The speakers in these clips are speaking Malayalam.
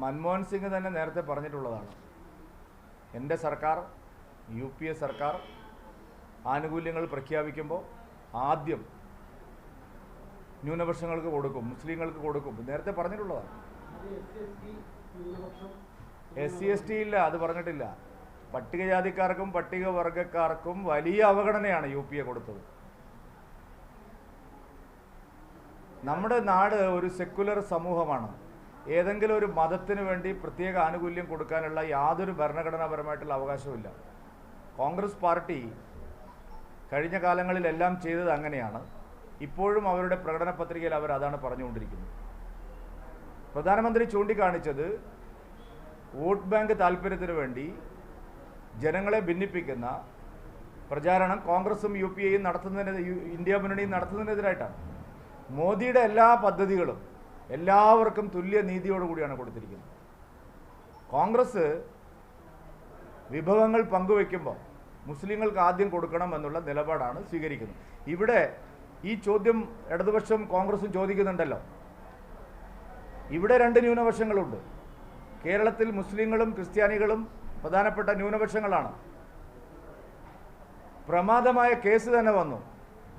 മൻമോഹൻ സിംഗ് തന്നെ നേരത്തെ പറഞ്ഞിട്ടുള്ളതാണ്. എൻ്റെ സർക്കാർ UPA സർക്കാർ ആനുകൂല്യങ്ങൾ പ്രഖ്യാപിക്കുമ്പോൾ ആദ്യം ന്യൂനപക്ഷങ്ങൾക്ക് കൊടുക്കും, മുസ്ലിങ്ങൾക്ക് കൊടുക്കും, നേരത്തെ പറഞ്ഞിട്ടുള്ളതാണ്. SC/ST ഇല്ല, അത് പറഞ്ഞിട്ടില്ല. പട്ടികജാതിക്കാർക്കും പട്ടികവർഗക്കാർക്കും വലിയ അവഗണനയാണ് UPA കൊടുത്തത്. നമ്മുടെ നാട് ഒരു സെക്കുലർ സമൂഹമാണ്. ഏതെങ്കിലും ഒരു മതത്തിന് വേണ്ടി പ്രത്യേക ആനുകൂല്യം കൊടുക്കാനുള്ള യാതൊരു ഭരണഘടനാപരമായിട്ടുള്ള അവകാശവുമില്ല. കോൺഗ്രസ് പാർട്ടി കഴിഞ്ഞ കാലങ്ങളിലെല്ലാം ചെയ്തത് അങ്ങനെയാണ്. ഇപ്പോഴും അവരുടെ പ്രകടന പത്രികയിൽ അവർ അതാണ് പറഞ്ഞുകൊണ്ടിരിക്കുന്നത്. പ്രധാനമന്ത്രി ചൂണ്ടിക്കാണിച്ചത് വോട്ട് ബാങ്ക് താല്പര്യത്തിന് വേണ്ടി ജനങ്ങളെ ഭിന്നിപ്പിക്കുന്ന പ്രചാരണം കോൺഗ്രസും UPAയും ഇന്ത്യ മുന്നണിയും നടത്തുന്നതിനെതിരായിട്ടാണ്. മോദിയുടെ എല്ലാ പദ്ധതികളും എല്ലാവർക്കും തുല്യ നീതിയോടുകൂടിയാണ് കൊടുത്തിരിക്കുന്നത്. കോൺഗ്രസ് വിഭവങ്ങൾ പങ്കുവയ്ക്കുമ്പോൾ മുസ്ലിങ്ങൾക്ക് ആദ്യം കൊടുക്കണം എന്നുള്ള നിലപാടാണ് സ്വീകരിക്കുന്നത്. ഇവിടെ ഈ ചോദ്യം ഇടതുപക്ഷം കോൺഗ്രസും ചോദിക്കുന്നുണ്ടല്ലോ. ഇവിടെ രണ്ട് ന്യൂനപക്ഷങ്ങളുണ്ട്. കേരളത്തിൽ മുസ്ലിങ്ങളും ക്രിസ്ത്യാനികളും പ്രധാനപ്പെട്ട ന്യൂനപക്ഷങ്ങളാണ്. പ്രമാദമായ കേസ് തന്നെ വന്നു.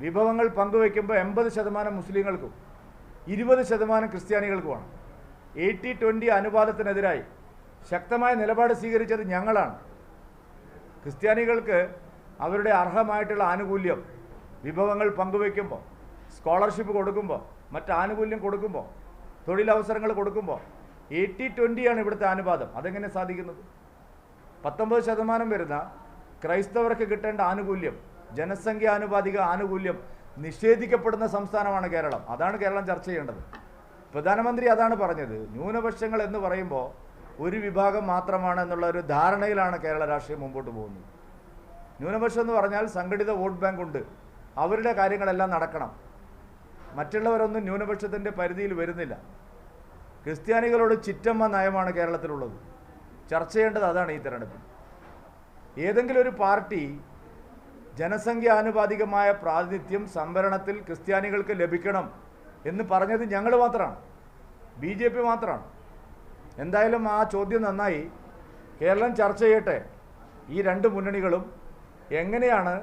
വിഭവങ്ങൾ പങ്കുവയ്ക്കുമ്പോൾ 80% മുസ്ലിങ്ങൾക്കും 20% ക്രിസ്ത്യാനികൾക്കുമാണ്. 80-20 അനുപാതത്തിനെതിരായി ശക്തമായ നിലപാട് സ്വീകരിച്ചത് ഞങ്ങളാണ്. ക്രിസ്ത്യാനികൾക്ക് അവരുടെ അർഹമായിട്ടുള്ള ആനുകൂല്യം വിഭവങ്ങൾ പങ്കുവയ്ക്കുമ്പോൾ, സ്കോളർഷിപ്പ് കൊടുക്കുമ്പോൾ, മറ്റ് ആനുകൂല്യം കൊടുക്കുമ്പോൾ, തൊഴിലവസരങ്ങൾ കൊടുക്കുമ്പോൾ 80-20 ഇവിടുത്തെ അനുപാതം. അതെങ്ങനെ സാധിക്കുന്നത്? 19% വരുന്ന ക്രൈസ്തവർക്ക് കിട്ടേണ്ട ആനുകൂല്യം, ജനസംഖ്യാനുപാതിക ആനുകൂല്യം നിഷേധിക്കപ്പെടുന്ന സംസ്ഥാനമാണ് കേരളം. അതാണ് കേരളം ചർച്ച ചെയ്യേണ്ടത്. പ്രധാനമന്ത്രി അതാണ് പറഞ്ഞത്. ന്യൂനപക്ഷങ്ങൾ എന്ന് പറയുമ്പോൾ ഒരു വിഭാഗം മാത്രമാണ് എന്നുള്ള ഒരു ധാരണയിലാണ് കേരള രാഷ്ട്രീയം മുമ്പോട്ട് പോകുന്നത്. ന്യൂനപക്ഷം എന്ന് പറഞ്ഞാൽ സംഘടിത വോട്ട് ബാങ്ക് ഉണ്ട്, അവരുടെ കാര്യങ്ങളെല്ലാം നടക്കണം. മറ്റുള്ളവരൊന്നും ന്യൂനപക്ഷത്തിൻ്റെ പരിധിയിൽ വരുന്നില്ല. ക്രിസ്ത്യാനികളോട് ചിറ്റമ്മ നയമാണ് കേരളത്തിലുള്ളത്. ചർച്ച ചെയ്യേണ്ടത് അതാണ് ഈ തെരഞ്ഞെടുപ്പിൽ. ഏതെങ്കിലും ഒരു പാർട്ടി ജനസംഖ്യാനുപാതികമായ പ്രാതിനിധ്യം സംവരണത്തിൽ ക്രിസ്ത്യാനികൾക്ക് ലഭിക്കണം എന്ന് പറഞ്ഞത് ഞങ്ങൾ മാത്രമാണ്, BJP മാത്രമാണ്. എന്തായാലും ആ ചോദ്യം നന്നായി. കേരളം ചർച്ച ചെയ്യട്ടെ. ഈ രണ്ട് മുന്നണികളും എങ്ങനെയാണ്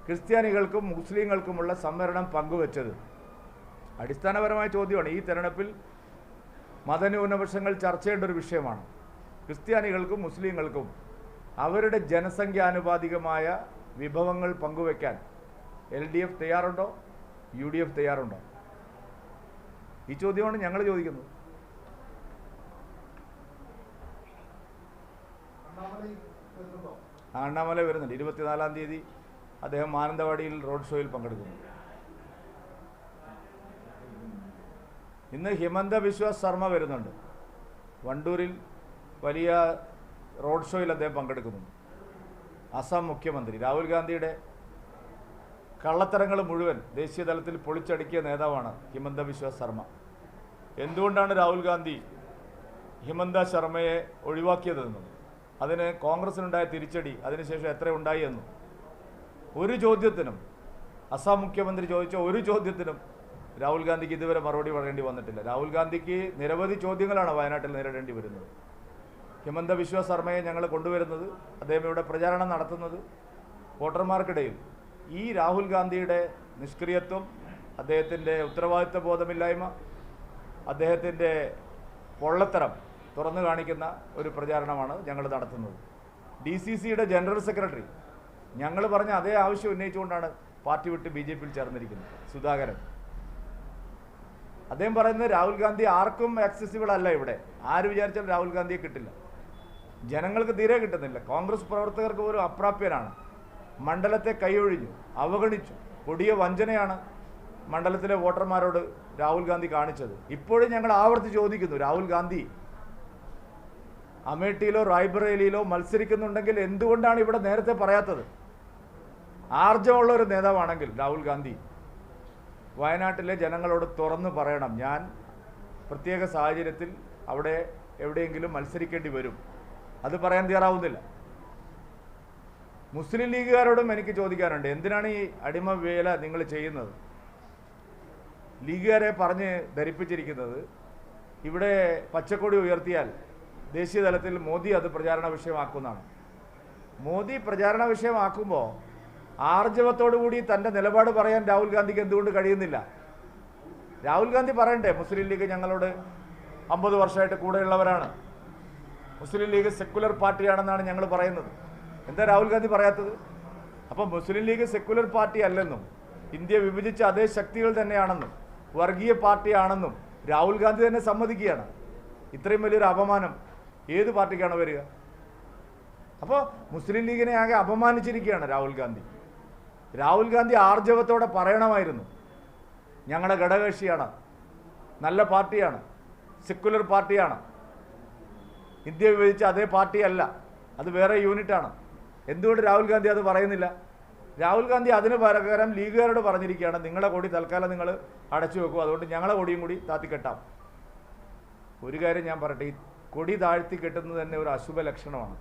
ക്രിസ്ത്യാനികൾക്കും മുസ്ലിങ്ങൾക്കുമുള്ള സംവരണം പങ്കുവച്ചത്? അടിസ്ഥാനപരമായ ചോദ്യമാണ്. ഈ തെരഞ്ഞെടുപ്പിൽ മതന്യൂനപക്ഷങ്ങൾ ചർച്ച ചെയ്യേണ്ട ഒരു വിഷയമാണ്. ക്രിസ്ത്യാനികൾക്കും മുസ്ലിങ്ങൾക്കും അവരുടെ ജനസംഖ്യാനുപാതികമായ വിഭവങ്ങൾ പങ്കുവയ്ക്കാൻ LDF തയ്യാറുണ്ടോ? UDF തയ്യാറുണ്ടോ? ഈ ചോദ്യമാണ് ഞങ്ങൾ ചോദിക്കുന്നത്. അണ്ണാമല വരുന്നുണ്ട്. 24-ാം തീയതി അദ്ദേഹം മാനന്തവാടിയിൽ റോഡ് ഷോയിൽ പങ്കെടുക്കുന്നു. ഇന്ന് ഹിമന്ത ബിശ്വ ശർമ്മ വരുന്നുണ്ട്. വണ്ടൂരിൽ വലിയ റോഡ് ഷോയിൽ അദ്ദേഹം പങ്കെടുക്കുന്നുണ്ട്. അസം മുഖ്യമന്ത്രി രാഹുൽ ഗാന്ധിയുടെ കള്ളത്തരങ്ങൾ മുഴുവൻ ദേശീയ തലത്തിൽ പൊളിച്ചടുക്കിയ നേതാവാണ് ഹിമന്ത ബിശ്വ ശർമ്മ. എന്തുകൊണ്ടാണ് രാഹുൽ ഗാന്ധി ഹിമന്ത ശർമ്മയെ ഒഴിവാക്കിയതെന്നും അതിന് കോൺഗ്രസിനുണ്ടായ തിരിച്ചടി അതിനുശേഷം എത്ര ഉണ്ടായി എന്നും ഒരു ചോദ്യത്തിനും, അസം മുഖ്യമന്ത്രി ചോദിച്ച ഒരു ചോദ്യത്തിനും രാഹുൽ ഗാന്ധിക്ക് ഇതുവരെ മറുപടി പറയേണ്ടി വന്നിട്ടില്ല. രാഹുൽ ഗാന്ധിക്ക് നിരവധി ചോദ്യങ്ങളാണ് വയനാട്ടിൽ നേരിടേണ്ടി വരുന്നത്. ഹിമന്ത ബിശ്വ ശർമ്മയെ ഞങ്ങൾ കൊണ്ടുവരുന്നത്, അദ്ദേഹം ഇവിടെ പ്രചാരണം നടത്തുന്നത് വോട്ടർമാർക്കിടയിൽ ഈ രാഹുൽ ഗാന്ധിയുടെ നിഷ്ക്രിയത്വം, അദ്ദേഹത്തിൻ്റെ ഉത്തരവാദിത്വ ബോധമില്ലായ്മ, അദ്ദേഹത്തിൻ്റെ പൊള്ളത്തരം തുറന്നു കാണിക്കുന്ന ഒരു പ്രചാരണമാണ് ഞങ്ങൾ നടത്തുന്നത്. DCCയുടെ ജനറൽ സെക്രട്ടറി ഞങ്ങൾ പറഞ്ഞ അതേ ആവശ്യം ഉന്നയിച്ചുകൊണ്ടാണ് പാർട്ടി വിട്ട് BJPയിൽ ചേർന്നിരിക്കുന്നത്, സുധാകരൻ. അദ്ദേഹം പറയുന്നത് രാഹുൽ ഗാന്ധി ആർക്കും ആക്സസിബിൾ അല്ല. ഇവിടെ ആര് വിചാരിച്ചാലും രാഹുൽ ഗാന്ധിയെ കിട്ടില്ല. ജനങ്ങൾക്ക് തീരെ കിട്ടുന്നില്ല. കോൺഗ്രസ് പ്രവർത്തകർക്ക് പോലും അപ്രാപ്യനാണ്. മണ്ഡലത്തെ കൈയൊഴിഞ്ഞു, അവഗണിച്ചു. കൊടിയ വഞ്ചനയാണ് മണ്ഡലത്തിലെ വോട്ടർമാരോട് രാഹുൽ ഗാന്ധി കാണിച്ചത്. ഇപ്പോഴും ഞങ്ങൾ ആവർത്തി ചോദിക്കുന്നു, രാഹുൽ ഗാന്ധി അമേഠിയിലോ റായ്ബറേലിയിലോ മത്സരിക്കുന്നുണ്ടെങ്കിൽ എന്തുകൊണ്ടാണ് ഇവിടെ നേരത്തെ പറയാത്തത്? ആർജവമുള്ള ഒരു നേതാവാണെങ്കിൽ രാഹുൽ ഗാന്ധി വയനാട്ടിലെ ജനങ്ങളോട് തുറന്നു പറയണം, ഞാൻ പ്രത്യേക സാഹചര്യത്തിൽ അവിടെ എവിടെയെങ്കിലും മത്സരിക്കേണ്ടി വരും. അത് പറയാൻ തയ്യാറാവുന്നില്ല. മുസ്ലിം ലീഗുകാരോടും എനിക്ക് ചോദിക്കാനുണ്ട്, എന്തിനാണ് ഈ അടിമ വേല നിങ്ങൾ ചെയ്യുന്നത്? ലീഗുകാരെ പറഞ്ഞ് ധരിപ്പിച്ചിരിക്കുന്നത് ഇവിടെ പച്ചക്കൊടി ഉയർത്തിയാൽ ദേശീയ തലത്തിൽ മോദി അത് പ്രചാരണ വിഷയമാക്കുന്നതാണ്. മോദി പ്രചാരണ വിഷയമാക്കുമ്പോൾ ആർജവത്തോടുകൂടി തൻ്റെ നിലപാട് പറയാൻ രാഹുൽ ഗാന്ധിക്ക് എന്തുകൊണ്ട് കഴിയുന്നില്ല? രാഹുൽ ഗാന്ധി പറയണ്ടേ, മുസ്ലിം ലീഗ് ഞങ്ങളോട് 50 വർഷമായിട്ട് കൂടെയുള്ളവരാണ്, മുസ്ലിം ലീഗ് സെക്കുലർ പാർട്ടിയാണെന്നാണ് ഞങ്ങൾ പറയുന്നത്. എന്താ രാഹുൽ ഗാന്ധി പറയാത്തത്? അപ്പം മുസ്ലിം ലീഗ് സെക്കുലർ പാർട്ടി അല്ലെന്നും ഇന്ത്യ വിഭജിച്ച അതേ ശക്തികൾ തന്നെയാണെന്നും വർഗീയ പാർട്ടിയാണെന്നും രാഹുൽ ഗാന്ധി തന്നെ സമ്മതിക്കുകയാണ്. ഇത്രയും വലിയൊരു അപമാനം ഏത് പാർട്ടിക്കാണ് വരിക? അപ്പോൾ മുസ്ലിം ലീഗിനെ ആകെ അപമാനിച്ചിരിക്കുകയാണ് രാഹുൽ ഗാന്ധി. രാഹുൽ ഗാന്ധി ആർജവത്തോടെ പറയണമായിരുന്നു, ഞങ്ങളുടെ ഘടകകക്ഷിയാണ്, നല്ല പാർട്ടിയാണ്, സെക്കുലർ പാർട്ടിയാണ്, ഇന്ത്യ വിഭജിച്ച അതേ പാർട്ടിയല്ല, അത് വേറെ യൂണിറ്റാണ്. എന്തുകൊണ്ട് രാഹുൽ ഗാന്ധി അത് പറയുന്നില്ല? രാഹുൽ ഗാന്ധി അതിന് പകരം ലീഗുകാരോട് പറഞ്ഞിരിക്കുകയാണ്, നിങ്ങളുടെ കൊടി തൽക്കാലം നിങ്ങൾ അടച്ചു വെക്കും, അതുകൊണ്ട് ഞങ്ങളെ കൊടിയും കൂടി താത്തിക്കെട്ടാം. ഒരു കാര്യം ഞാൻ പറയട്ടെ, ഈ കൊടി താഴ്ത്തി കെട്ടുന്നത് തന്നെ ഒരു അശുഭ ലക്ഷണമാണ്.